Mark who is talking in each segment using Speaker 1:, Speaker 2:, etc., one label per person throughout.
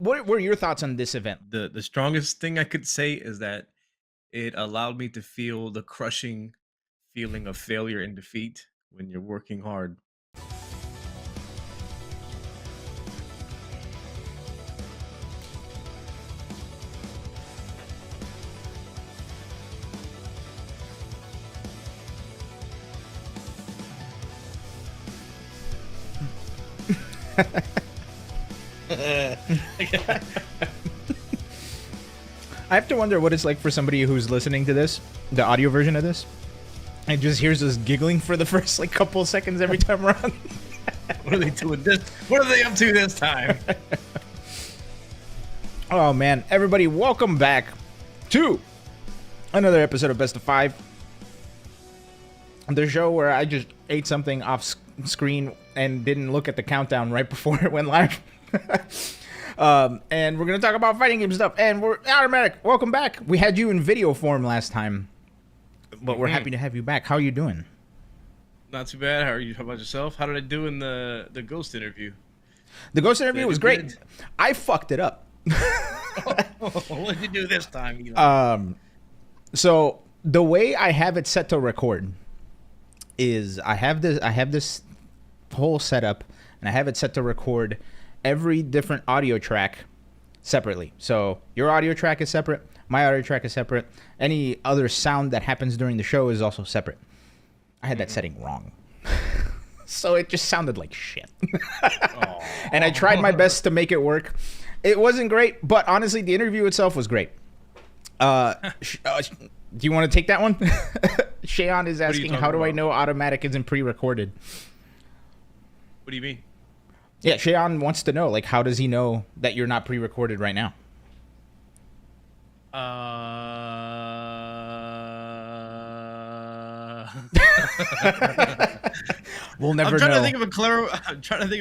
Speaker 1: What were your thoughts on this event?
Speaker 2: The strongest thing I could say is that it allowed me to feel the crushing feeling of failure and defeat when you're working hard.
Speaker 1: I have to wonder what it's like for somebody who's listening to this, the audio version of this, and just hears us giggling for the first like couple of seconds every time we're on.
Speaker 2: What are they doing this? What are they up to this time?
Speaker 1: Oh man, everybody, welcome back to another episode of Best of Five, the show where I just ate something off screen and didn't look at the countdown right before it went live. And we're gonna talk about fighting game stuff. And we're Automattock. Welcome back. We had you in video form last time, but we're happy to have you back. How are you doing?
Speaker 2: Not too bad. How are you? How about yourself? How did I do in the ghost interview?
Speaker 1: The ghost interview was great.
Speaker 2: Good.
Speaker 1: I fucked it up.
Speaker 2: What did you do this time? Eli?
Speaker 1: So the way I have it set to record is I have this whole setup, and I have it set to record every different audio track separately. So your audio track is separate, my audio track is separate, any other sound that happens during the show is also separate. I had that setting wrong. So it just sounded like shit. And I tried my best to make it work. It wasn't great, but honestly, the interview itself was great. Do you want to take that one? Shayon is asking, how do I know Automattock isn't pre-recorded?
Speaker 2: What do you mean?
Speaker 1: Yeah, Shayon wants to know, like, how does he know that you're not pre-recorded right now? We'll never know.
Speaker 2: I'm trying to think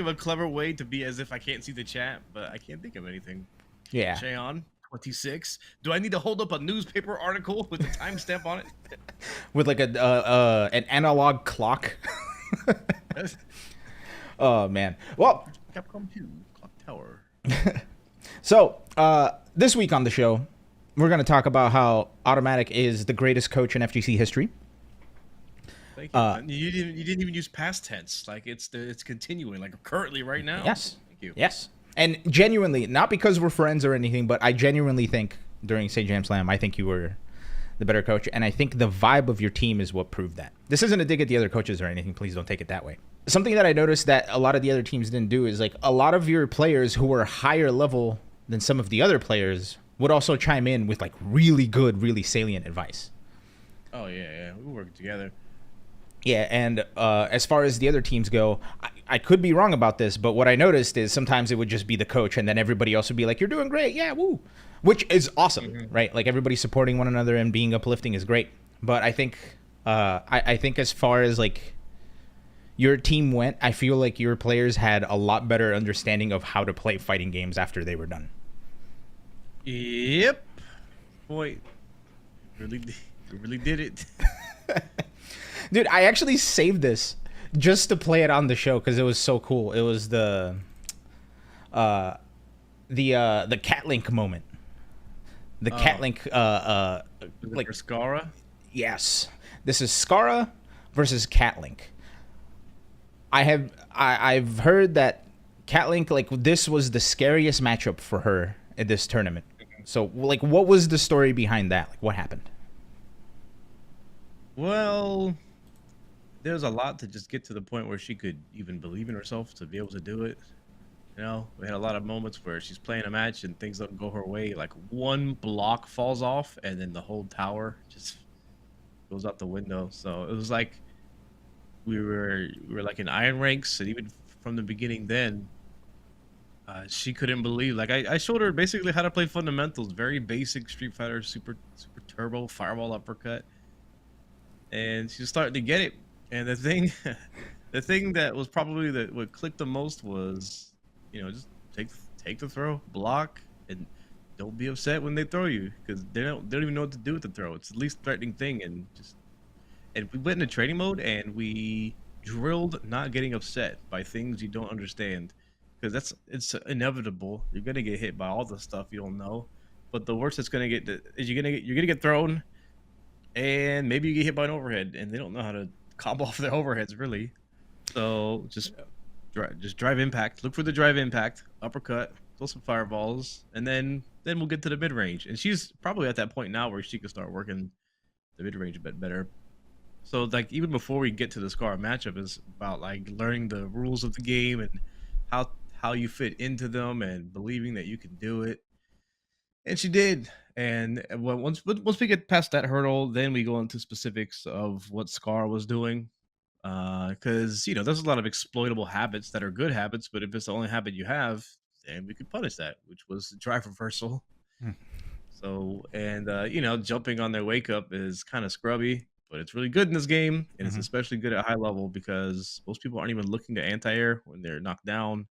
Speaker 2: of a clever way to be as if I can't see the chat, but I can't think of anything.
Speaker 1: Yeah.
Speaker 2: Shayon, 26. Do I need to hold up a newspaper article with a timestamp on it?
Speaker 1: With like an analog clock. Oh man. Well,
Speaker 2: Capcom 2 Clock Tower.
Speaker 1: So this week on the show, we're going to talk about how Automattock is the greatest coach in FGC history.
Speaker 2: Thank you. You didn't even use past tense. Like it's continuing, like currently right now.
Speaker 1: Yes.
Speaker 2: Thank you.
Speaker 1: Yes. And genuinely, not because we're friends or anything, but I genuinely think during Sajam Slam, I think you were the better coach, and I think the vibe of your team is what proved that. This isn't a dig at the other coaches or anything. Please don't take it that way. Something that I noticed that a lot of the other teams didn't do is like a lot of your players who were higher level than some of the other players would also chime in with like really good, really salient advice.
Speaker 2: Oh yeah, we work together.
Speaker 1: Yeah, and as far as the other teams go, I could be wrong about this, but what I noticed is sometimes it would just be the coach, and then everybody else would be like, "You're doing great, yeah, woo," which is awesome, right? Like everybody supporting one another and being uplifting is great. But I think, I think as far as like your team went, I feel like your players had a lot better understanding of how to play fighting games after they were done.
Speaker 2: Yep. Boy, you really did it.
Speaker 1: Dude, I actually saved this just to play it on the show because it was so cool. It was the Katlink moment. The Katlink
Speaker 2: like for Scarra?
Speaker 1: Yes. This is Scarra versus Katlink. I've heard that Katlink, like, this was the scariest matchup for her in this tournament. So like what was the story behind that? Like what happened?
Speaker 2: Well, there's a lot to just get to the point where she could even believe in herself to be able to do it. You know, we had a lot of moments where she's playing a match and things don't go her way. Like one block falls off and then the whole tower just goes out the window. So it was like we were like in iron ranks, and even from the beginning then, she couldn't believe. Like I showed her basically how to play fundamentals, very basic Street Fighter, super turbo, fireball uppercut. And she's starting to get it. And the thing that was probably what clicked the most was, you know, just take the throw, block, and don't be upset when they throw you, because they don't even know what to do with the throw. It's the least threatening thing, and we went into training mode and we drilled not getting upset by things you don't understand. because it's inevitable. You're gonna get hit by all the stuff you don't know. But the worst it's gonna get is you're gonna get thrown, and maybe you get hit by an overhead, and they don't know how to combo off their overheads really. So just drive impact. Look for the drive impact, uppercut, throw some fireballs, and then we'll get to the mid range. And she's probably at that point now where she can start working the mid range a bit better. So like even before we get to the Scarra matchup is about like learning the rules of the game and how you fit into them and believing that you can do it. And she did. And once we get past that hurdle, then we go into specifics of what Scar was doing. Because there's a lot of exploitable habits that are good habits, but if it's the only habit you have, then we could punish that, which was drive reversal.
Speaker 1: Hmm.
Speaker 2: So jumping on their wake up is kind of scrubby, but it's really good in this game, and it's especially good at high level because most people aren't even looking to anti-air when they're knocked down.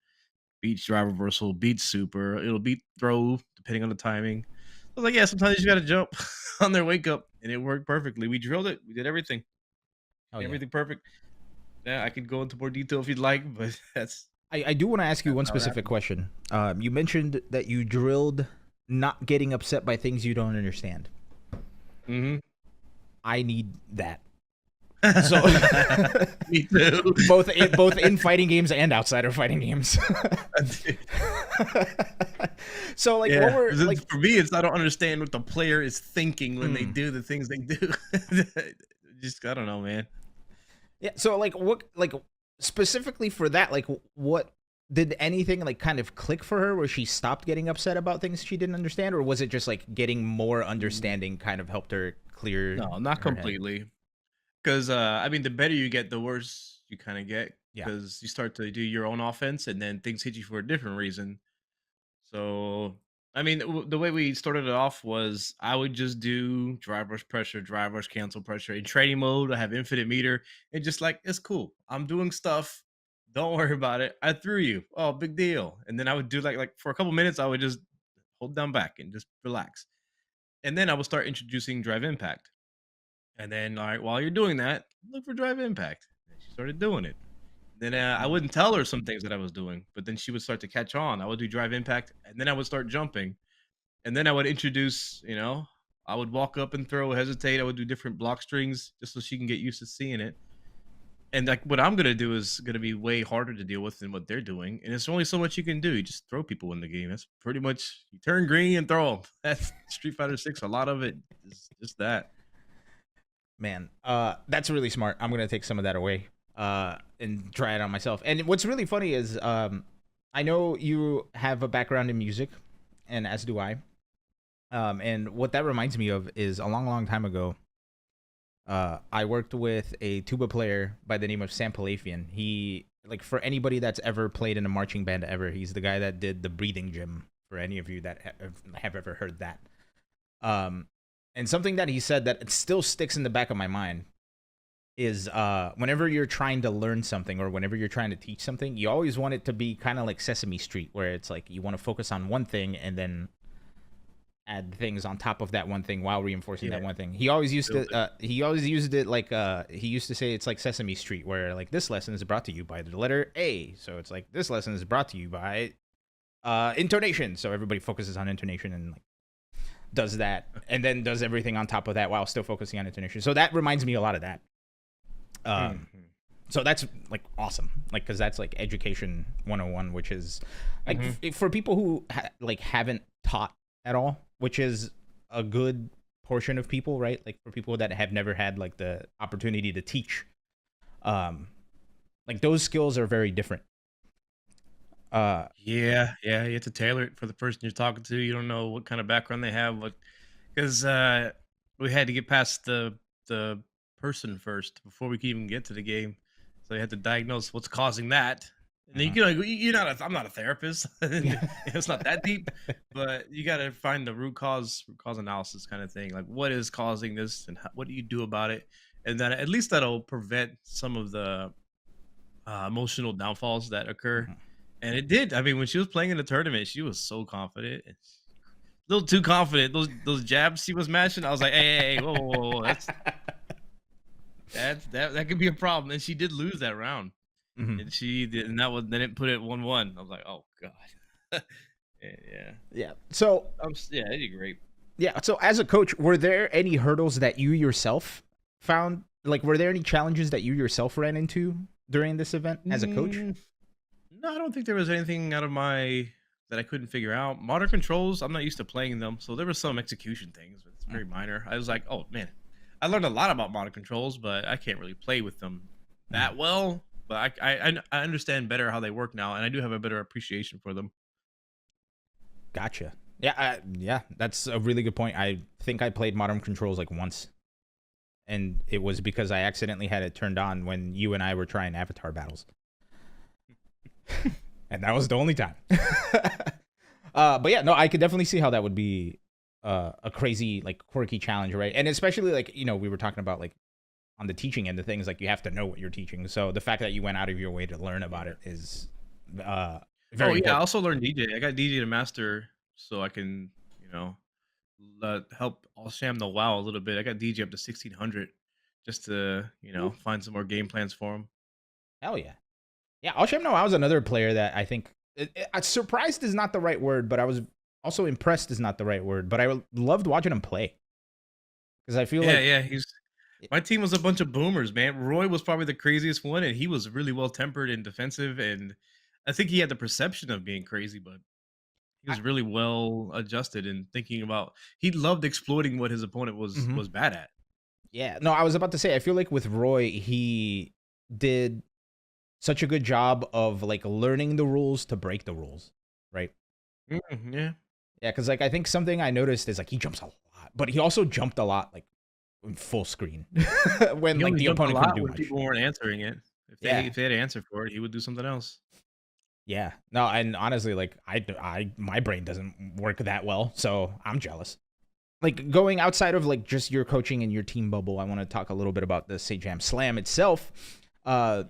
Speaker 2: Beats drive reversal, beats super, it'll beat throw depending on the timing. I was like, yeah, sometimes you got to jump on their wake up, and it worked perfectly. We drilled it, we did everything, everything perfect. Yeah, I could go into more detail if you'd like, but that's.
Speaker 1: I do want to ask you one specific question. You mentioned that you drilled not getting upset by things you don't understand.
Speaker 2: Mm-hmm.
Speaker 1: I need that. So
Speaker 2: me too.
Speaker 1: both in fighting games and outside of fighting games. So like,
Speaker 2: yeah.
Speaker 1: what were like
Speaker 2: for me? It's I don't understand what the player is thinking when they do the things they do. Just I don't know, man.
Speaker 1: Yeah. So like, what like specifically for that? Like, what did anything like kind of click for her where she stopped getting upset about things she didn't understand, or was it just like getting more understanding kind of helped her clear?
Speaker 2: No, not completely. Because I mean, the better you get, the worse you kind of get. Because you start to do your own offense, and then things hit you for a different reason. So, I mean, the way we started it off was I would just do drive rush pressure, drive rush cancel pressure. In training mode, I have infinite meter, and just like it's cool. I'm doing stuff. Don't worry about it. I threw you. Oh, big deal. And then I would do like for a couple minutes, I would just hold down back and just relax. And then I would start introducing drive impact. And then, all right, while you're doing that, look for drive impact. And she started doing it. Then I wouldn't tell her some things that I was doing, but then she would start to catch on. I would do drive impact, and then I would start jumping. And then I would introduce, I would walk up and throw, hesitate. I would do different block strings just so she can get used to seeing it. And like what I'm going to do is going to be way harder to deal with than what they're doing. And it's only so much you can do. You just throw people in the game. That's pretty much, you turn green and throw them. That's Street Fighter 6. A lot of it is just that.
Speaker 1: Man, that's really smart. I'm gonna take some of that away and try it on myself. And what's really funny is I know you have a background in music, and as do I. And what that reminds me of is a long, long time ago, I worked with a tuba player by the name of Sam Palafian. He, like, for anybody that's ever played in a marching band ever, he's the guy that did the breathing gym, for any of you that have ever heard that. And something that he said that it still sticks in the back of my mind is whenever you're trying to learn something or whenever you're trying to teach something, you always want it to be kind of like Sesame Street, where it's like you want to focus on one thing and then add things on top of that one thing while reinforcing that one thing. He always used it like he used to say it's like Sesame Street, where like this lesson is brought to you by the letter A. So it's like this lesson is brought to you by intonation. So everybody focuses on intonation and like does that, and then does everything on top of that while still focusing on intonation. So that reminds me a lot of that. So that's like awesome, like, because that's like education 101, which is like for people who haven't taught at all, which is a good portion of people, right? Like for people that have never had like the opportunity to teach, like those skills are very different.
Speaker 2: Yeah, you have to tailor it for the person you're talking to. You don't know what kind of background they have, because we had to get past the person first before we could even get to the game. So you had to diagnose what's causing that. And then I'm not a therapist. It's not that deep, but you got to find the root cause analysis kind of thing. Like, what is causing this, and what do you do about it? And then at least that'll prevent some of the emotional downfalls that occur. And it did. I mean, when she was playing in the tournament, she was so confident. A little too confident. Those jabs she was mashing, I was like, hey, whoa. That could be a problem. And she did lose that round.
Speaker 1: Mhm.
Speaker 2: and she did, and that was they didn't put it 1-1. I was like, oh god. Yeah,
Speaker 1: Yeah. So
Speaker 2: yeah, they did great.
Speaker 1: yeah. So as a coach, were there any hurdles that you yourself found? Like, were there any challenges that you yourself ran into during this event as a coach?
Speaker 2: Mm, no, I don't think there was anything out of my that I couldn't figure out. Modern controls, I'm not used to playing them, so there were some execution things, but it's
Speaker 1: Mm.
Speaker 2: very minor. I was like, oh man, I learned a lot about modern controls, but I can't really play with them
Speaker 1: Mhm.
Speaker 2: that well. But I understand better how they work now, and I do have a better appreciation for them.
Speaker 1: Gotcha. Yeah. Yeah. That's a really good point. I think I played Modern Controls like once, and it was because I accidentally had it turned on when you and I were trying Avatar battles, and that was the only time. But yeah, no, I could definitely see how that would be a crazy, like, quirky challenge, right? And especially, like, we were talking about, like, on the teaching end of things, like, you have to know what you're teaching. So the fact that you went out of your way to learn about
Speaker 2: Yeah.
Speaker 1: it is uh,
Speaker 2: Oh
Speaker 1: very
Speaker 2: yeah, I
Speaker 1: important.
Speaker 2: also learned DJ. I got DJ to master, so I can help. I'll sham the WoW a little bit. I got DJ up to 1600 just to
Speaker 1: Ooh,
Speaker 2: find some more game plans for him.
Speaker 1: hell yeah. Yeah, Alsham No, I was another player that I think surprised is not the right word, but I was also impressed is not the right word. But I loved watching him play because I feel
Speaker 2: Yeah,
Speaker 1: like
Speaker 2: yeah. He's My team was a bunch of boomers, man. Roy was probably the craziest one, and he was really well tempered and defensive. And I think he had the perception of being crazy, but he
Speaker 1: I,
Speaker 2: was really well adjusted and thinking about. He loved exploiting what his opponent
Speaker 1: mhm.
Speaker 2: was bad at.
Speaker 1: Yeah, no, I was about to say I feel like with Roy he did such a good job of like learning the rules to break the rules, right?
Speaker 2: Yeah,
Speaker 1: Yeah, because like I think something I noticed is like he jumps a lot, but he also jumped a lot like in full screen when
Speaker 2: he
Speaker 1: like
Speaker 2: only
Speaker 1: the
Speaker 2: jumped a
Speaker 1: opponent couldn't
Speaker 2: lot
Speaker 1: do
Speaker 2: when
Speaker 1: much.
Speaker 2: people weren't answering it.
Speaker 1: Yeah,
Speaker 2: If they had an answer for it, he would do something else.
Speaker 1: yeah. No, and honestly, like my brain doesn't work that well, so I'm jealous. Like going outside of like just your coaching and your team bubble, I want to talk a little bit about the Sajam Slam itself.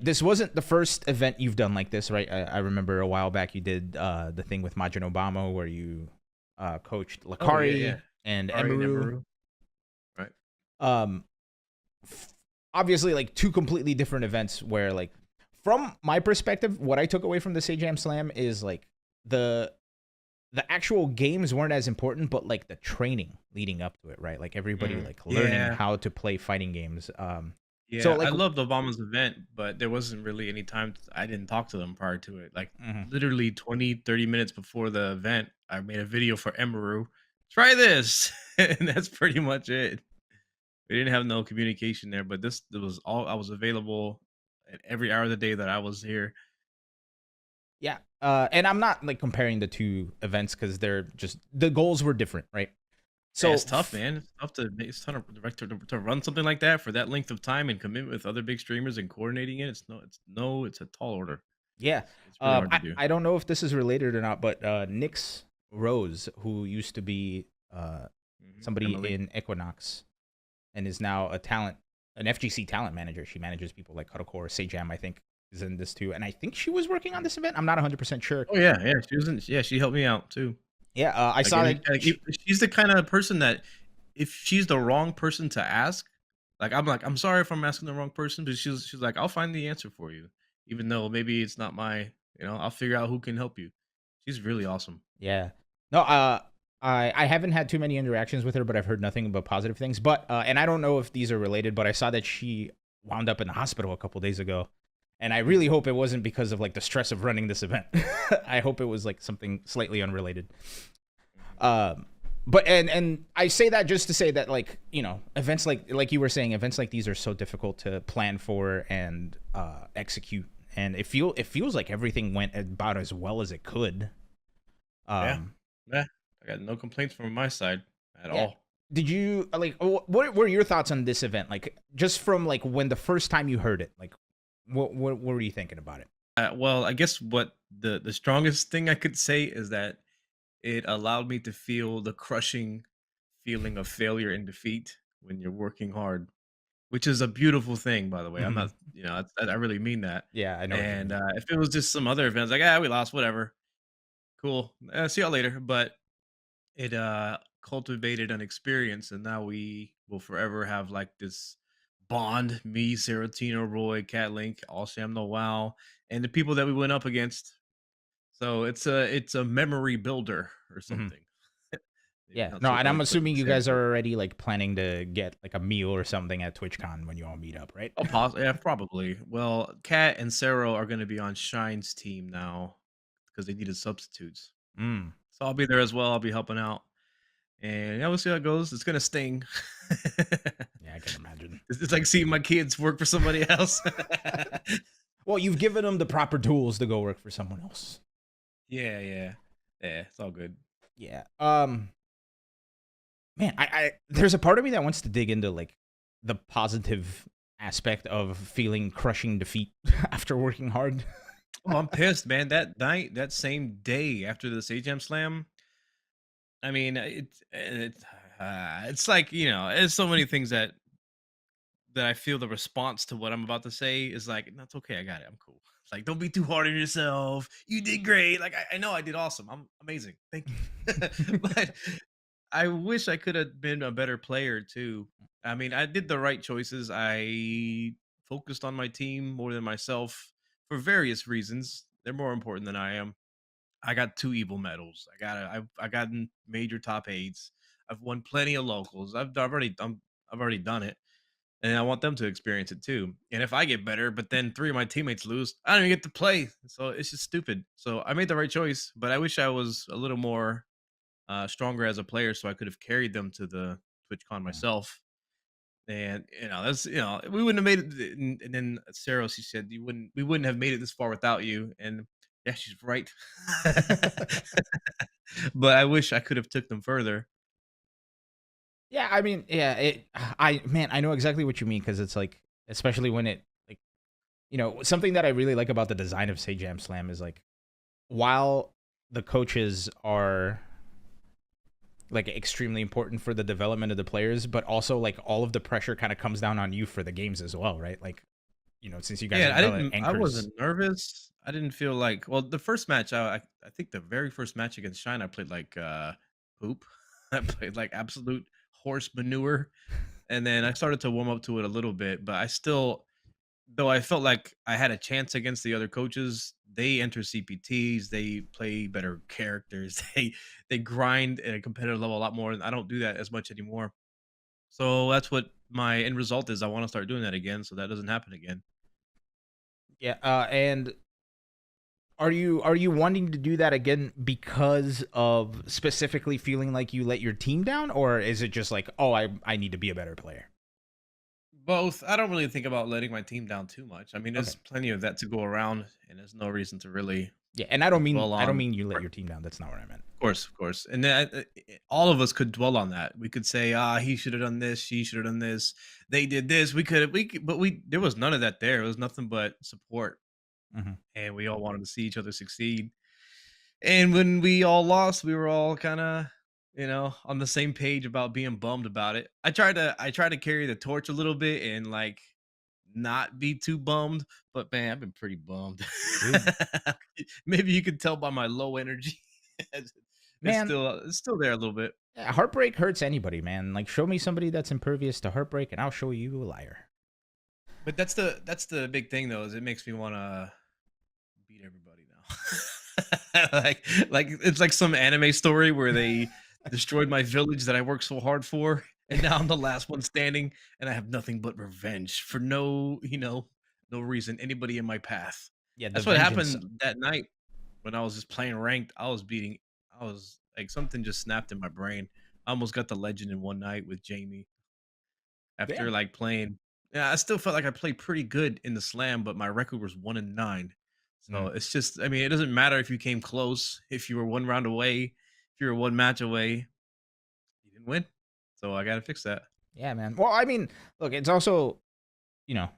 Speaker 1: This wasn't the first event you've done like this, right? I remember a while back you did the thing with Majin Obama where you coached
Speaker 2: Oh yeah, yeah.
Speaker 1: Lakari and
Speaker 2: Ari and
Speaker 1: Emeru.
Speaker 2: Emeru, right?
Speaker 1: Um, Obviously, like two completely different events where, like, from my perspective, what I took away from the Sajam Slam is like the the actual games weren't as important, but like the training leading up to it, right? Like everybody like learning
Speaker 2: Yeah,
Speaker 1: how to play fighting games. So
Speaker 2: yeah. I
Speaker 1: like,
Speaker 2: loved Obama's event, but there wasn't really any time. I didn't talk to them prior to it. Like
Speaker 1: mhm.
Speaker 2: literally 20, 30 minutes before the event, I made a video for Emeru. Try this, and that's pretty much it. We didn't have no communication there, but this was all I was available at every hour of the day that I was here.
Speaker 1: Yeah. And I'm not like comparing the two events because they're just the goals were different, right?
Speaker 2: Yeah,
Speaker 1: So
Speaker 2: it's tough, man. It's tough to to run something like that for that length of time and commit with other big streamers and coordinating it. It's a tall order.
Speaker 1: yeah,
Speaker 2: It's really hard to do.
Speaker 1: I don't know if this is related or not, but Nyx Rose, who used to be somebody
Speaker 2: Emily.
Speaker 1: in Equinox and is now a talent, an FGC talent manager. She manages people like Cuddlecore, Sajam, I think, is in this too. And I think she was working on this event. I'm not 100% sure.
Speaker 2: Oh yeah, yeah. She helped me out too.
Speaker 1: Yeah, I
Speaker 2: Like,
Speaker 1: saw that.
Speaker 2: she's the kind of person that if she's the wrong person to ask, like, I'm sorry if I'm asking the wrong person, but she's like, I'll find the answer for you, even though maybe it's not my, I'll figure out who can help you. She's really awesome.
Speaker 1: Yeah. No, I haven't had too many interactions with her, but I've heard nothing but positive things. But and I don't know if these are related, but I saw that she wound up in the hospital a couple days ago, and I really hope it wasn't because of like the stress of running this event. I hope it was like something slightly unrelated. Um, but and I say that just to say that like events like you were saying, events like these are so difficult to plan for and execute, and it feels like everything went about as well as it could.
Speaker 2: Yeah,
Speaker 1: Um,
Speaker 2: yeah. I got no complaints from my side at
Speaker 1: yeah.
Speaker 2: all.
Speaker 1: Did you like what were your thoughts on this event? Like just from like when the first time you heard it, like what were you thinking about it?
Speaker 2: Well, I guess what the strongest thing I could say is that it allowed me to feel the crushing feeling of failure and defeat when you're working hard, which is a beautiful thing, by the way. I'm
Speaker 1: Hmm.
Speaker 2: not, I really mean that.
Speaker 1: Yeah, I know what you
Speaker 2: And
Speaker 1: mean.
Speaker 2: if it was just some other events, like, we lost, whatever, cool, see y'all later. But it cultivated an experience, and now we will forever have like this bond. Me, Serotina, Roy, Catlink, all Sham No Wow, and the people that we went up against. So it's a memory builder or
Speaker 1: Mhm.
Speaker 2: something.
Speaker 1: Yeah.
Speaker 2: Not
Speaker 1: No,
Speaker 2: so
Speaker 1: and I'm
Speaker 2: eloquently
Speaker 1: assuming you
Speaker 2: said,
Speaker 1: guys
Speaker 2: but
Speaker 1: are already like planning to get like a meal or something at TwitchCon when you all meet up, right?
Speaker 2: yeah, probably. Well, Kat and Sarah are going to be on Shine's team now because they needed substitutes.
Speaker 1: Mm.
Speaker 2: So I'll be there as well. I'll be helping out, and yeah, we'll see how it goes. It's gonna sting.
Speaker 1: Yeah, I can imagine.
Speaker 2: It's like seeing my kids work for somebody else.
Speaker 1: Well, you've given them the proper tools to go work for someone else.
Speaker 2: Yeah, yeah, yeah. It's all good.
Speaker 1: Yeah. Man, I there's a part of me that wants to dig into like the positive aspect of feeling crushing defeat after working hard.
Speaker 2: Oh, I'm pissed, man. That night, that same day after the Sajam Slam, I mean, it's like there's so many things that I feel the response to what I'm about to say is like, that's okay. I got it. I'm cool. It's like, don't be too hard on yourself. You did great. Like, I know I did awesome. I'm amazing. Thank you. But I wish I could have been a better player too. I mean, I did the right choices. I focused on my team more than myself for various reasons. They're more important than I am. I got 2 evil medals. I've gotten major top 8s. I've won plenty of locals. I've already done it, and I want them to experience it too. And if I get better, but then 3 of my teammates lose, I don't even get to play. So it's just stupid. So I made the right choice, but I wish I was a little more stronger as a player, so I could have carried them to the TwitchCon
Speaker 1: Mm.
Speaker 2: myself. And that's we wouldn't have made it. And then Sarah, she said, we wouldn't have made it this far without you. And yeah, she's right. But I wish I could have took them further.
Speaker 1: Yeah, I mean, yeah, I know exactly what you mean because it's like, especially when it like, something that I really like about the design of Sajam Slam is like, while the coaches are like extremely important for the development of the players, but also like all of the pressure kind of comes down on you for the games as well, right? Like, since you guys are
Speaker 2: Yeah,
Speaker 1: the
Speaker 2: I
Speaker 1: anchors.
Speaker 2: wasn't nervous. I didn't feel like, well, the first match, I think the very first match against Shine, I played like poop. I played like absolute horse manure. And then I started to warm up to it a little bit, but I still, though I felt like I had a chance against the other coaches, they enter CPTs, they play better characters, they grind at a competitive level a lot more, and I don't do that as much anymore. So that's what my end result is. I want to start doing that again, so that doesn't happen again.
Speaker 1: Yeah, and are you wanting to do that again because of specifically feeling like you let your team down, or is it just like, oh, I need to be a better player?
Speaker 2: Both. I don't really think about letting my team down too much. I mean,
Speaker 1: Okay.
Speaker 2: there's plenty of that to go around, and there's no reason to really
Speaker 1: Yeah, and I don't mean
Speaker 2: dwell
Speaker 1: I don't
Speaker 2: on.
Speaker 1: mean you let your team down. That's not what I meant.
Speaker 2: Of course, and then all of us could dwell on that. We could say, "Ah, he should have done this. She should have done this. They did this. But there was none of that there. It was nothing but support,
Speaker 1: Hmm.
Speaker 2: and we all wanted to see each other succeed. And when we all lost, we were all kind of, on the same page about being bummed about it. I tried to carry the torch a little bit and like not be too bummed, but man, I've been pretty bummed.
Speaker 1: Dude,
Speaker 2: Maybe you could tell by my low energy.
Speaker 1: man,
Speaker 2: It's still there a little bit.
Speaker 1: yeah, heartbreak hurts anybody, man. Like, show me somebody that's impervious to heartbreak, and I'll show you a liar.
Speaker 2: But that's the big thing though, is it makes me want to beat everybody now. Like it's like some anime story where they destroyed my village that I worked so hard for, and now I'm the last one standing, and I have nothing but revenge for no reason. Anybody in my path.
Speaker 1: Yeah, the
Speaker 2: That's what
Speaker 1: vengeance.
Speaker 2: happened that night when I was just playing ranked. I was like something just snapped in my brain. I almost got the legend in one night with Jamie after
Speaker 1: Damn.
Speaker 2: like playing. Yeah, I still felt like I played pretty good in the slam, but my record was 1-9. So
Speaker 1: Mm.
Speaker 2: it's just, I mean, it doesn't matter if you came close, if you were one round away, if you were one match away, you didn't win. So I got to fix that.
Speaker 1: Yeah, man. Well, I mean, look, it's also, you know,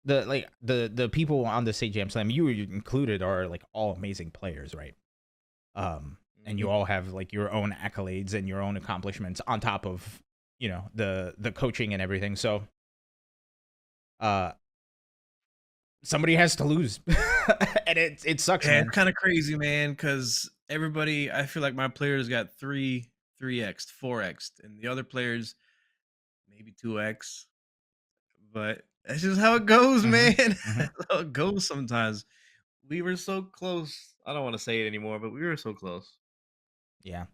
Speaker 1: the people on the State Jam Slam, you included, are like all amazing players, right? And you
Speaker 2: Mhm.
Speaker 1: all have like your own accolades and your own accomplishments on top of, the coaching and everything. So, uh, somebody has to lose, and it sucks,
Speaker 2: Yeah, it's
Speaker 1: man.
Speaker 2: kind of crazy, man, because everybody, I feel like my players got 3x, 4x, and the other players maybe 2x. but that's just how it goes, man.
Speaker 1: Mhm.
Speaker 2: That's how it goes sometimes. We were so close. I don't want to say it anymore, but we were so close.
Speaker 1: Yeah.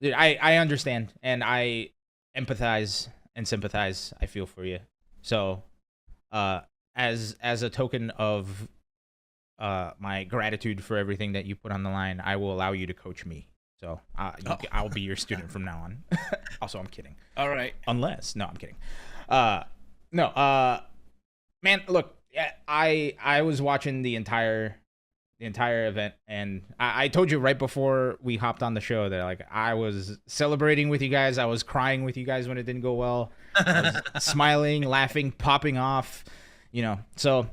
Speaker 1: Dude, I understand and I empathize and sympathize. I feel for you. So, uh, as a token of my gratitude for everything that you put on the line, I will allow you to coach me. So,
Speaker 2: Oh,
Speaker 1: I'll be your student from now on. Also, I'm kidding.
Speaker 2: all right.
Speaker 1: Unless, no, I'm kidding. Uh, no, man, look, yeah, I was watching the entire event, and I told you right before we hopped on the show that like I was celebrating with you guys, I was crying with you guys when it didn't go well, I was smiling, laughing, popping off, you know. So,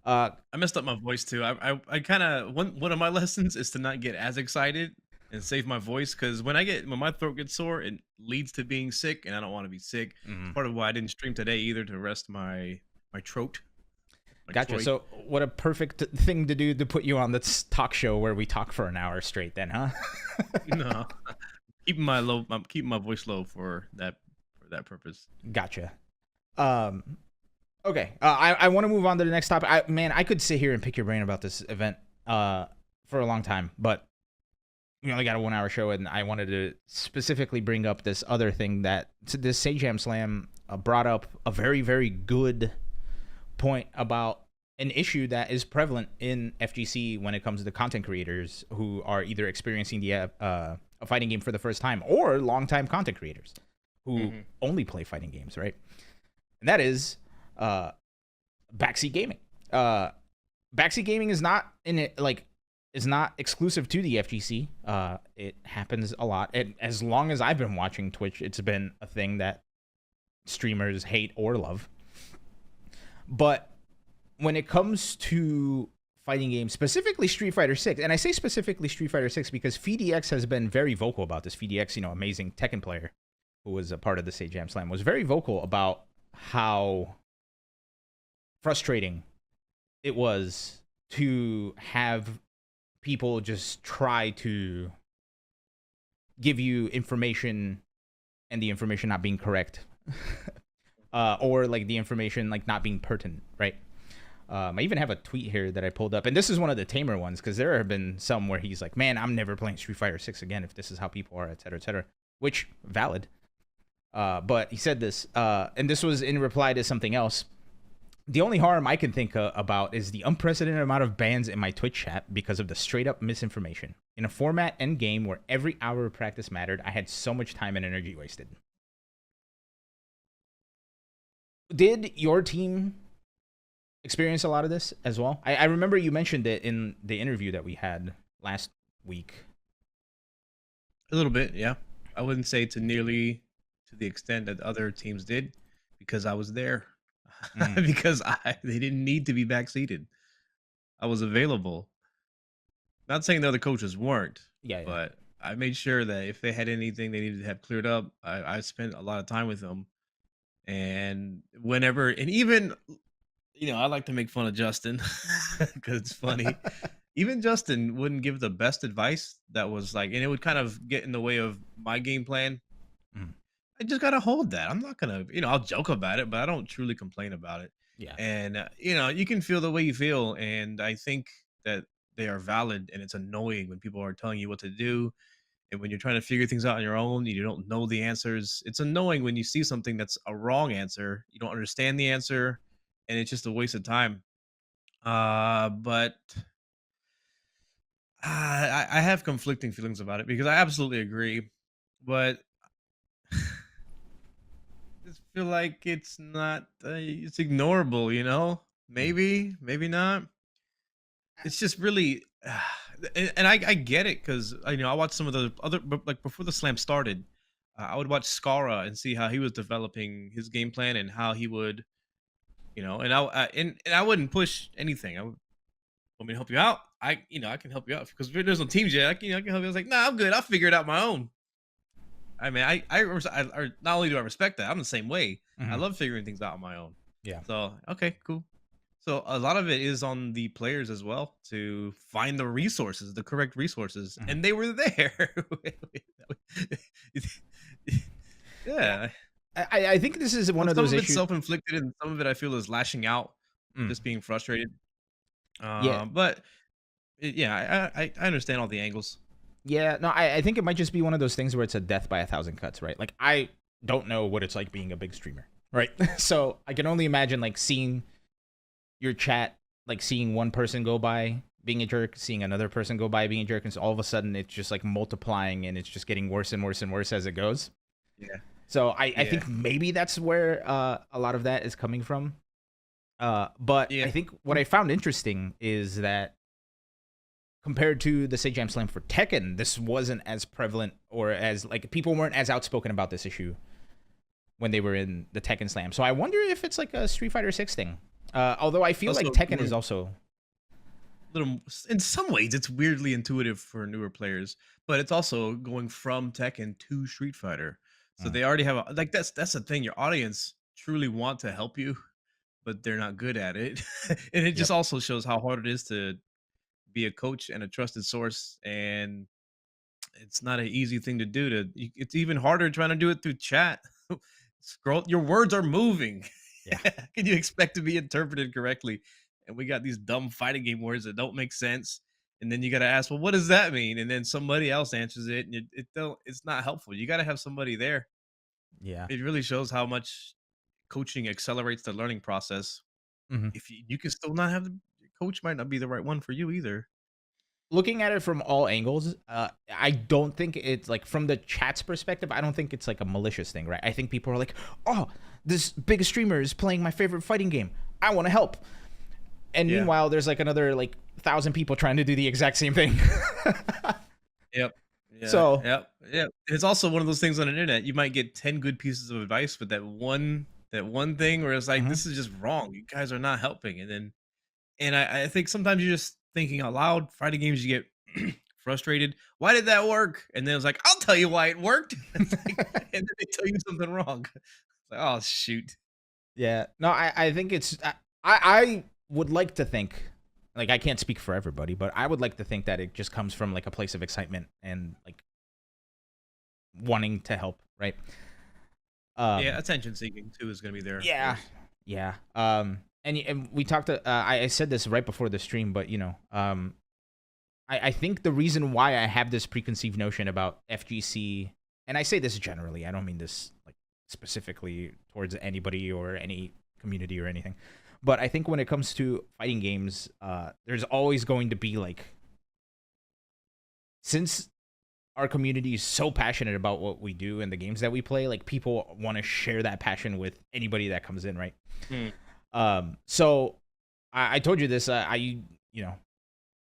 Speaker 2: I messed up my voice too. I kind of one of my lessons is to not get as excited and save my voice because when my throat gets sore, it leads to being sick, and I don't want to be sick. It's
Speaker 1: mhm.
Speaker 2: part of why I didn't stream today either to rest my throat. My
Speaker 1: Gotcha.
Speaker 2: troit.
Speaker 1: So, what a perfect thing to do to put you on this talk show where we talk for an hour straight, then, huh?
Speaker 2: No, I'm keeping my voice low for that purpose.
Speaker 1: Gotcha. Um, okay. I want to move on to the next topic. Man, I could sit here and pick your brain about this event for a long time, but we only got a 1 hour show, and I wanted to specifically bring up this other thing that this Sajam Slam brought up a very, very good point about an issue that is prevalent in FGC when it comes to content creators who are either experiencing a fighting game for the first time or longtime content creators who only play fighting games, right? And that is backseat gaming. Backseat gaming is not in it is not exclusive to the FGC. It happens a lot. And as long as I've been watching Twitch, it's been a thing that streamers hate or love. But when it comes to fighting games, specifically Street Fighter 6, and I say specifically Street Fighter 6 because FDX has been very vocal about this. FDX, amazing Tekken player who was a part of the Sajam Slam, was very vocal about how frustrating it was to have people just try to give you information and the information not being correct. Or like the information like not being pertinent, right? I even have a tweet here that I pulled up, and this is one of the tamer ones because there have been some where he's like, "Man, I'm never playing Street Fighter 6 again if this is how people are, etc., etc." Which valid, but he said this, and this was in reply to something else. The only harm I can think about is the unprecedented amount of bans in my Twitch chat because of the straight up misinformation. In a format and game where every hour of practice mattered, I had so much time and energy wasted. Did your team experience a lot of this as well? I remember you mentioned it in the interview that we had last week.
Speaker 2: A little bit, yeah. I wouldn't say to nearly to the extent that other teams did because I was there. Because they didn't need to be backseated. I was available. Not saying the other coaches weren't,
Speaker 1: Yeah, yeah.
Speaker 2: but I made sure that if they had anything they needed to have cleared up, I spent a lot of time with them. And whenever, and even, I like to make fun of Justin because it's funny. Even Justin wouldn't give the best advice that was like, and it would kind of get in the way of my game plan.
Speaker 1: Mm.
Speaker 2: I just gotta hold that. I'm not gonna, I'll joke about it, but I don't truly complain about it.
Speaker 1: Yeah.
Speaker 2: And you can feel the way you feel, and I think that they are valid. And it's annoying when people are telling you what to do, and when you're trying to figure things out on your own, and you don't know the answers. It's annoying when you see something that's a wrong answer, you don't understand the answer, and it's just a waste of time. But I have conflicting feelings about it because I absolutely agree, but just feel like it's not it's ignorable,
Speaker 1: Mm.
Speaker 2: maybe not. It's just really and I get it because I watched some of the other like before the slam started. I would watch Scarra and see how he was developing his game plan and how he would, and I wouldn't push anything. I would want me to help you out. I can help you out because there's no teams yet. I can help you. I was like, nah, I'm good. I'll figure it out my own. I mean, not only do I respect that, I'm the same way. I
Speaker 1: Mhm.
Speaker 2: love figuring things out on my own.
Speaker 1: Yeah.
Speaker 2: So, okay, cool. So a lot of it is on the players as well to find the resources, the correct resources,
Speaker 1: Mhm.
Speaker 2: and they were there.
Speaker 1: Yeah.
Speaker 2: Yeah.
Speaker 1: I think this is one
Speaker 2: Well,
Speaker 1: of
Speaker 2: some
Speaker 1: those
Speaker 2: of it's
Speaker 1: issues.
Speaker 2: self-inflicted, and some of it I feel is lashing out,
Speaker 1: Mm,
Speaker 2: just being frustrated.
Speaker 1: yeah.
Speaker 2: But yeah, I understand all the angles.
Speaker 1: Yeah, no, I think it might just be one of those things where it's a death by a thousand cuts, right? Like I don't know what it's like being a big streamer, right? So I can only imagine like seeing your chat, like seeing one person go by being a jerk, seeing another person go by being a jerk, and so all of a sudden it's just like multiplying and it's just getting worse and worse and worse as it goes.
Speaker 2: Yeah,
Speaker 1: So I
Speaker 2: yeah,
Speaker 1: think maybe that's where a lot of that is coming from. But
Speaker 2: yeah.
Speaker 1: I think what I found interesting is that compared to the Sajam Slam for Tekken, this wasn't as prevalent or as like people weren't as outspoken about this issue when they were in the Tekken Slam. So I wonder if it's like a Street Fighter 6 thing. Although I feel like
Speaker 2: Also,
Speaker 1: Tekken is also
Speaker 2: little in some ways it's weirdly intuitive for newer players, but it's also going from Tekken to Street Fighter. So
Speaker 1: mm,
Speaker 2: they already have like that's the thing. Your audience truly want to help you, but they're not good at it. And it
Speaker 1: yep.
Speaker 2: just also shows how hard it is to be a coach and a trusted source, and it's not an easy thing to do it's even harder trying to do it through chat. Scroll, your words are moving.
Speaker 1: Yeah.
Speaker 2: Can you expect to be interpreted correctly? And we got these dumb fighting game words that don't make sense. And then you got to ask, well, what does that mean? And then somebody else answers it, and it's not helpful. You got to have somebody there.
Speaker 1: Yeah.
Speaker 2: It really shows how much coaching accelerates the learning process.
Speaker 1: Hmm.
Speaker 2: If you can still not have the coach, might not be the right one for you either.
Speaker 1: Looking at it from all angles, I don't think it's like from the chat's perspective. I don't think it's like a malicious thing, right? I think people are like, "Oh, this big streamer is playing my favorite fighting game. I want to help." And
Speaker 2: Yeah.
Speaker 1: meanwhile, there's like another like 1,000 people trying to do the exact same thing.
Speaker 2: Yep. Yeah.
Speaker 1: So,
Speaker 2: Yep. Yep. It's also one of those things on the internet. You might get 10 good pieces of advice, but that one thing where it's like,
Speaker 1: mhm,
Speaker 2: this is just wrong. You guys are not helping. And I think sometimes you're just thinking out loud. Fighting games, you get frustrated. Why did that work? And then it's like, I'll tell you why it worked. It's like, and then they tell you something wrong. It's like, oh shoot.
Speaker 1: yeah, no, I think it's I would like to think, like I can't speak for everybody, but I would like to think that it just comes from like a place of excitement and like wanting to help, right?
Speaker 2: Yeah,
Speaker 1: Um,
Speaker 2: attention seeking too is gonna be there, of
Speaker 1: yeah,
Speaker 2: course.
Speaker 1: yeah. And we talked. I said this right before the stream, but I think the reason why I have this preconceived notion about FGC, and I say this generally, I don't mean this like specifically towards anybody or any community or anything, but I think when it comes to fighting games, there's always going to be like, since our community is so passionate about what we do and the games that we play, like people want to share that passion with anybody that comes in, right?
Speaker 2: Mm.
Speaker 1: So I told you this.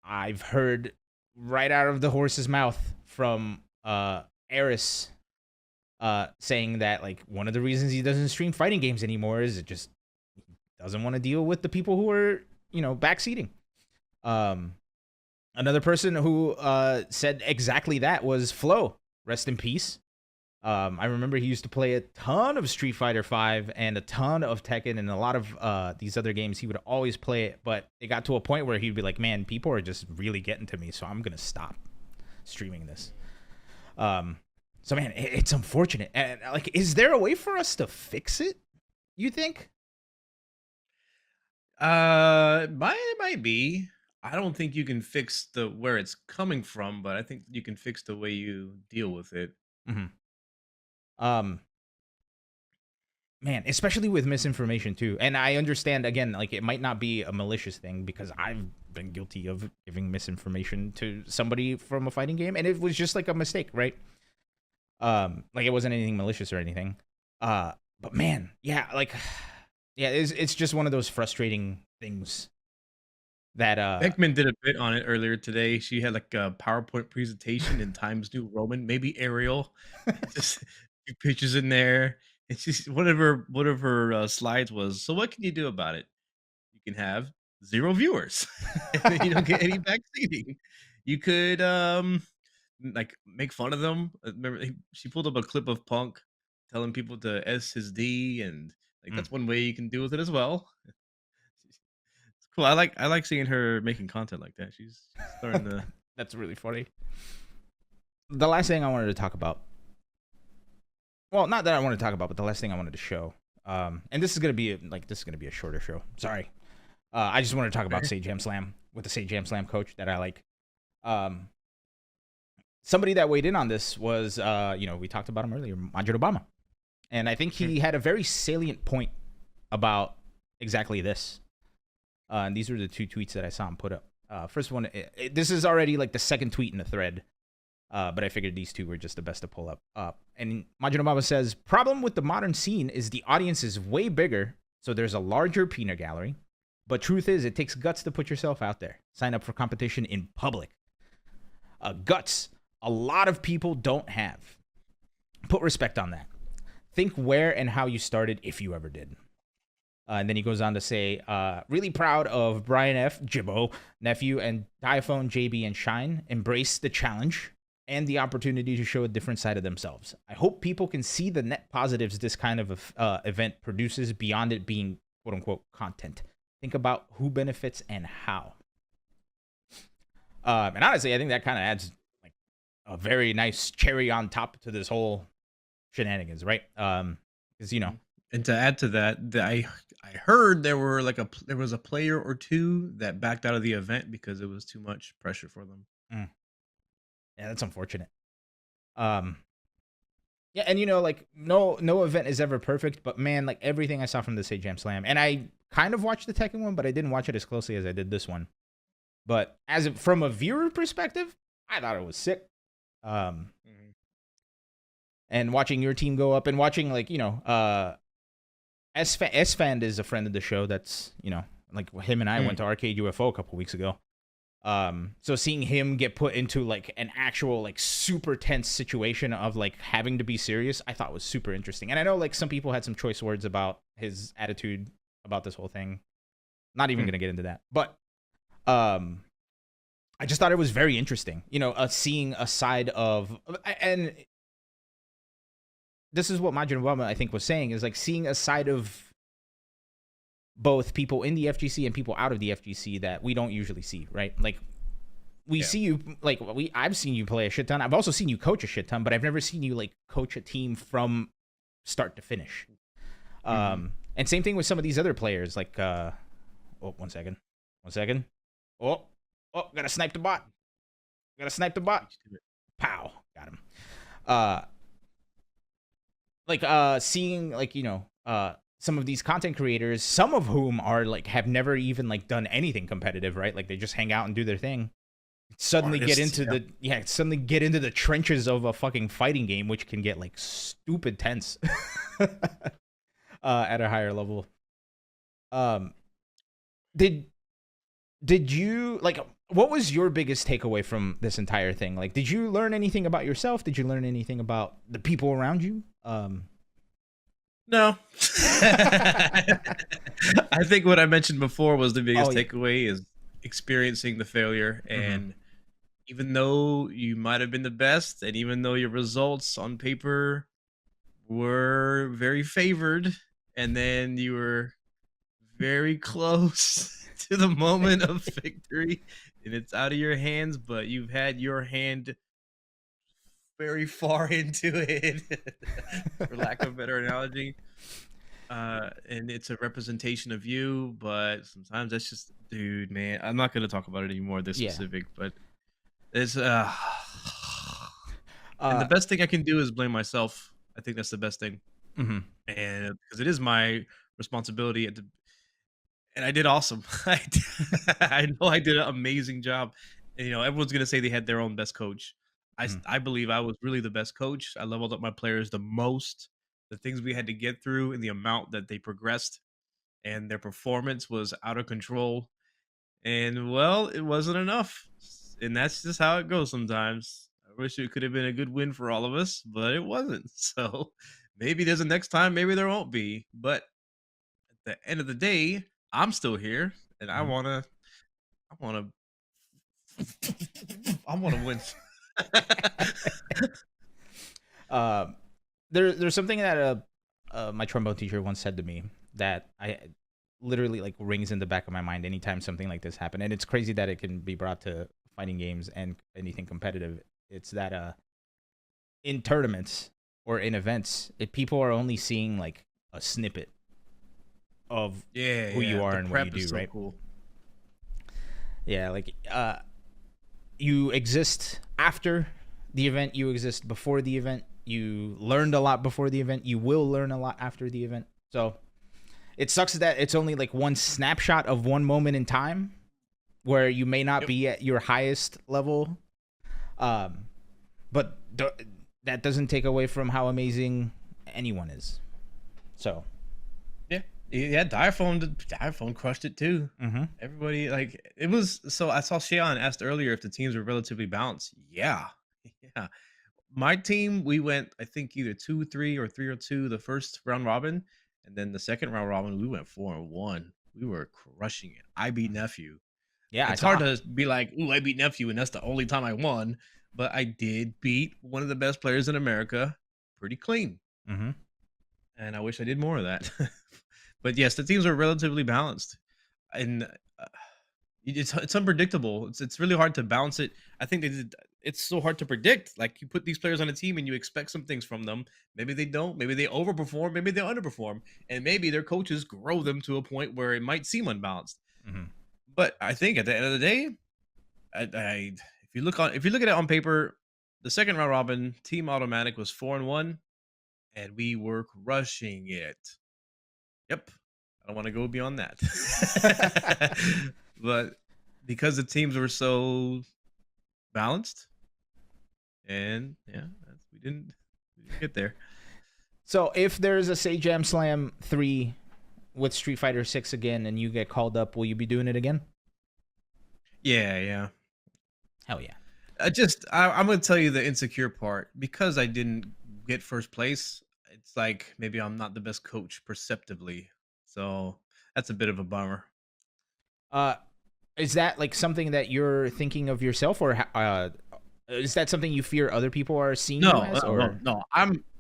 Speaker 1: I've heard right out of the horse's mouth from Eris saying that like one of the reasons he doesn't stream fighting games anymore is it just doesn't want to deal with the people who are backseating. Um, Another person who said exactly that was Flo. Rest in peace. I remember he used to play a ton of Street Fighter V and a ton of Tekken and a lot of these other games. He would always play it, but it got to a point where he'd be like, "Man, people are just really getting to me, so I'm gonna stop streaming this." Um, so man, it's unfortunate. And like, is there a way for us to fix it? You think?
Speaker 2: Might be. I don't think you can fix the where it's coming from, but I think you can fix the way you deal with it.
Speaker 1: Mm-hmm. Um, Man, especially with misinformation too. And I understand again, like it might not be a malicious thing because I've been guilty of giving misinformation to somebody from a fighting game, and it was just like a mistake, right? Like it wasn't anything malicious or anything. But man, yeah, like yeah, it's just one of those frustrating things that
Speaker 2: Beckman did a bit on it earlier today. She had like a PowerPoint presentation in Times New Roman, maybe Arial, just a few pictures in there. And she's one of her slides was, so what can you do about it? You can have 0 viewers, and then you don't get any backseating. You could, like, make fun of them. Remember, she pulled up a clip of Punk telling people to S his D, and, like,
Speaker 1: mm,
Speaker 2: that's one way you can deal with it as well. It's cool. I like seeing her making content like that. She's starting to.
Speaker 1: that's really funny. The last thing I wanted to talk about well, not that I want to talk about, but the last thing I wanted to show. And this is gonna be a shorter show. Sorry. I just want to talk about Sajam Slam with the Sajam Slam coach that I like. Somebody that weighed in on this was, we talked about him earlier, Majin Obama. And I think he had a very salient point about exactly this. And these were the 2 tweets that I saw him put up. First one, this is already like the second tweet in the thread, but I figured these 2 were just the best to pull up. And Majin Obama says, problem with the modern scene is the audience is way bigger, so there's a larger peanut gallery. But truth is, it takes guts to put yourself out there. Sign up for competition in public. Guts. A lot of people don't have. Put respect on that. Think where and how you started, if you ever did. And then he goes on to say, really proud of Brian F., Jibbo, Nephew, and Diaphone, JB, and Shine. Embrace the challenge and the opportunity to show a different side of themselves. I hope people can see the net positives this kind of event produces beyond it being quote-unquote content. Think about who benefits and how. And honestly, I think that kind of adds like a very nice cherry on top to this whole shenanigans, right? Because
Speaker 2: and to add to that, I heard there was a player or 2 that backed out of the event because it was too much pressure for them.
Speaker 1: Yeah, that's unfortunate. Yeah, and no event is ever perfect, but man, like everything I saw from the Sajam Slam, and I kind of watched the Tekken one, but I didn't watch it as closely as I did this one. But from a viewer perspective, I thought it was sick. And watching your team go up and watching S-Fan is a friend of the show. That's like him and I went to Arcade UFO a couple weeks ago. So seeing him get put into like an actual like super tense situation of like having to be serious, I thought was super interesting. And I know like some people had some choice words about his attitude about this whole thing. Not even gonna get into that, but I just thought it was very interesting. Seeing a side of, and this is what Majin Obama I think was saying, is like seeing a side of both people in the FGC and people out of the FGC that we don't usually see, right? Like we see you, like I've seen you play a shit ton. I've also seen you coach a shit ton, but I've never seen you like coach a team from start to finish. And same thing with some of these other players, like one second. Oh, gotta snipe the bot. Pow, got him. Seeing like some of these content creators, some of whom are like have never even like done anything competitive, right? Like they just hang out and do their thing. Suddenly get into the trenches of a fucking fighting game, which can get like stupid tense at a higher level. Did you like, what was your biggest takeaway from this entire thing? Like, did you learn anything about yourself? Did you learn anything about the people around you?
Speaker 2: No. I think what I mentioned before was the biggest takeaway is experiencing the failure. And even though you might have been the best, and even though your results on paper were very favored, and then you were very close to the moment of victory, and it's out of your hands, but you've had your hand very far into it, for lack of a better analogy. And it's a representation of you, but sometimes that's just, dude, man, I'm not going to talk about it anymore, this specific, but it's, and the best thing I can do is blame myself. I think that's the best thing. And because it is my responsibility and I did awesome. I know I did an amazing job. And, everyone's going to say they had their own best coach. I believe I was really the best coach. I leveled up my players the most. The things we had to get through and the amount that they progressed and their performance was out of control. And, well, it wasn't enough. And that's just how it goes sometimes. I wish it could have been a good win for all of us, but it wasn't. So maybe there's a next time. Maybe there won't be. But at the end of the day, I'm still here, and I wanna win.
Speaker 1: There's something that my trombone teacher once said to me that I literally like rings in the back of my mind anytime something like this happened, and it's crazy that it can be brought to fighting games and anything competitive. It's that in tournaments, or in events, people are only seeing like a snippet of who you are
Speaker 2: The
Speaker 1: and what you
Speaker 2: prep is
Speaker 1: do,
Speaker 2: so
Speaker 1: right?
Speaker 2: cool.
Speaker 1: Yeah, like you exist after the event, you exist before the event, you learned a lot before the event, you will learn a lot after the event. So it sucks that it's only like one snapshot of one moment in time where you may not
Speaker 2: Yep.
Speaker 1: be at your highest level. But that doesn't take away from how amazing anyone is. So
Speaker 2: Yeah, Diaphone crushed it too. Everybody, like, it was. So I saw Sheon asked earlier if the teams were relatively balanced. Yeah, yeah. My team, we went, I think, either 2-3 or 3-2 the first round robin, and then the second round robin we went 4-1. We were crushing it. I beat Nephew.
Speaker 1: yeah, I
Speaker 2: It's hard
Speaker 1: saw.
Speaker 2: to be like, "Ooh, I beat Nephew," and that's the only time I won. But I did beat one of the best players in America pretty clean,
Speaker 1: Mm-hmm.
Speaker 2: and I wish I did more of that. But yes, the teams are relatively balanced, and it's unpredictable. It's really hard to balance it. I think it's so hard to predict. Like, you put these players on a team and you expect some things from them. Maybe they don't. Maybe they overperform. Maybe they underperform, and maybe their coaches grow them to a point where it might seem unbalanced.
Speaker 1: Mm-hmm.
Speaker 2: But I think at the end of the day, if you look at it on paper, the second round robin team automatic was 4-1, and we were crushing it. Yep. I don't want to go beyond that. But because the teams were so balanced, and yeah, we didn't get there.
Speaker 1: So if there's a Sajam Slam 3 with Street Fighter 6 again and you get called up, will you be doing it again?
Speaker 2: Yeah.
Speaker 1: Hell yeah.
Speaker 2: I'm gonna tell you the insecure part. Because I didn't get first place, it's like maybe I'm not the best coach perceptively. So that's a bit of a bummer.
Speaker 1: Uh, is that like something that you're thinking of yourself, or is that something you fear other people are seeing you
Speaker 2: No,
Speaker 1: as? Or
Speaker 2: no.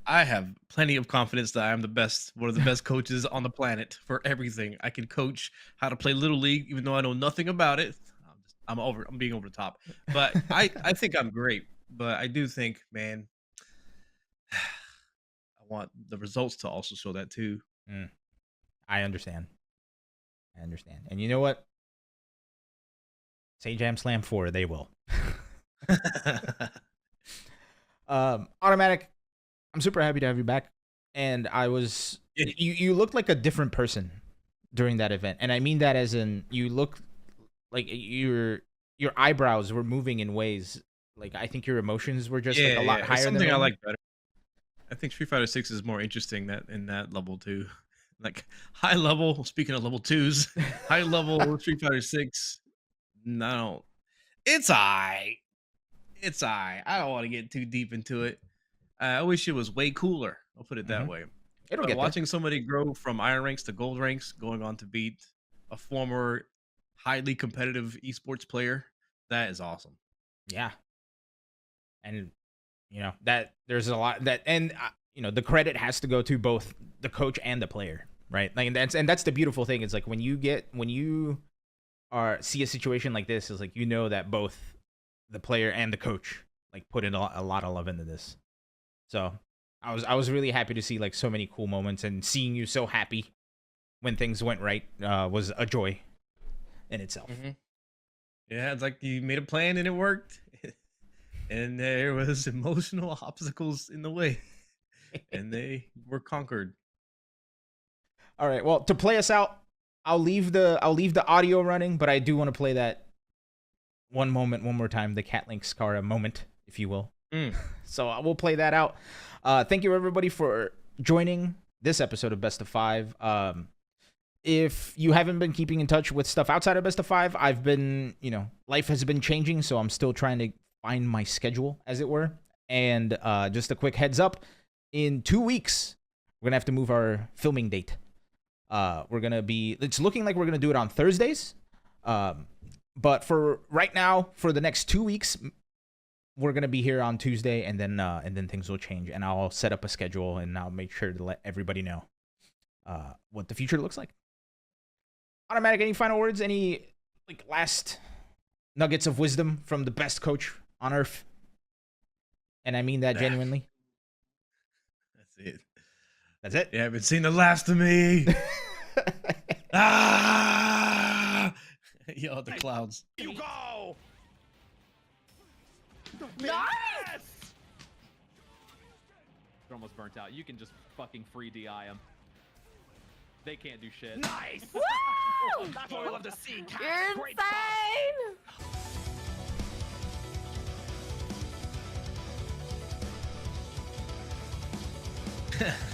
Speaker 2: I have plenty of confidence that I'm the best, one of the best coaches on the planet for everything. I can coach how to play Little League, even though I know nothing about it. I'm being over the top, but I think I'm great. But I do think, man, I want the results to also show that too.
Speaker 1: Mm, I understand. I understand. And you know what? Sajam Slam 4, they will. Automatic, I'm super happy to have you back. And I was you looked like a different person during that event. And I mean that as in you look like your eyebrows were moving in ways like I think your emotions were just like a lot
Speaker 2: It's
Speaker 1: higher than
Speaker 2: something I
Speaker 1: normal.
Speaker 2: like better. I think Street Fighter 6 is more interesting that in that level too. Like, high level, speaking of level 2s, high level Street Fighter 6, no. It's I. It's I don't want to get too deep into it. I wish it was way cooler. I'll put it that way.
Speaker 1: It'll
Speaker 2: But
Speaker 1: get there.
Speaker 2: watching somebody grow from iron ranks to gold ranks, going on to beat a former highly competitive esports player, that is awesome.
Speaker 1: Yeah. And you know that there's a lot that and you know the credit has to go to both the coach and the player, right? Like and that's the beautiful thing. It's like when you are see a situation like this, is like you know that both the player and the coach like put in a lot of love into this. So I was really happy to see like so many cool moments, and seeing you so happy when things went right was a joy in itself.
Speaker 2: Yeah, it's like you made a plan and it worked. And there was emotional obstacles in the way. And they were conquered.
Speaker 1: All right. Well, to play us out, I'll leave the audio running, but I do want to play that one moment one more time, the Katlink Scarra moment, if you will. So we'll play that out. Thank you everybody for joining this episode of Best of Five. If you haven't been keeping in touch with stuff outside of Best of Five, I've been, life has been changing, so I'm still trying to find my schedule, as it were. And just a quick heads up, in 2 weeks, we're gonna have to move our filming date. It's looking like we're gonna do it on Thursdays. But for right now, for the next 2 weeks, we're gonna be here on Tuesday, and then things will change, and I'll set up a schedule, and I'll make sure to let everybody know what the future looks like. Automatic, any final words? Any last nuggets of wisdom from the best coach on earth? And I mean that genuinely.
Speaker 2: it.
Speaker 1: That's it.
Speaker 2: You haven't seen the last of me. Ah! Yo, the clouds.
Speaker 3: You go.
Speaker 4: Nice! They're almost burnt out. You can just fucking free DI them. They can't do shit.
Speaker 3: Nice.
Speaker 4: Woo!
Speaker 3: That's what we love to see. Cat.
Speaker 5: You're
Speaker 3: Great
Speaker 5: insane!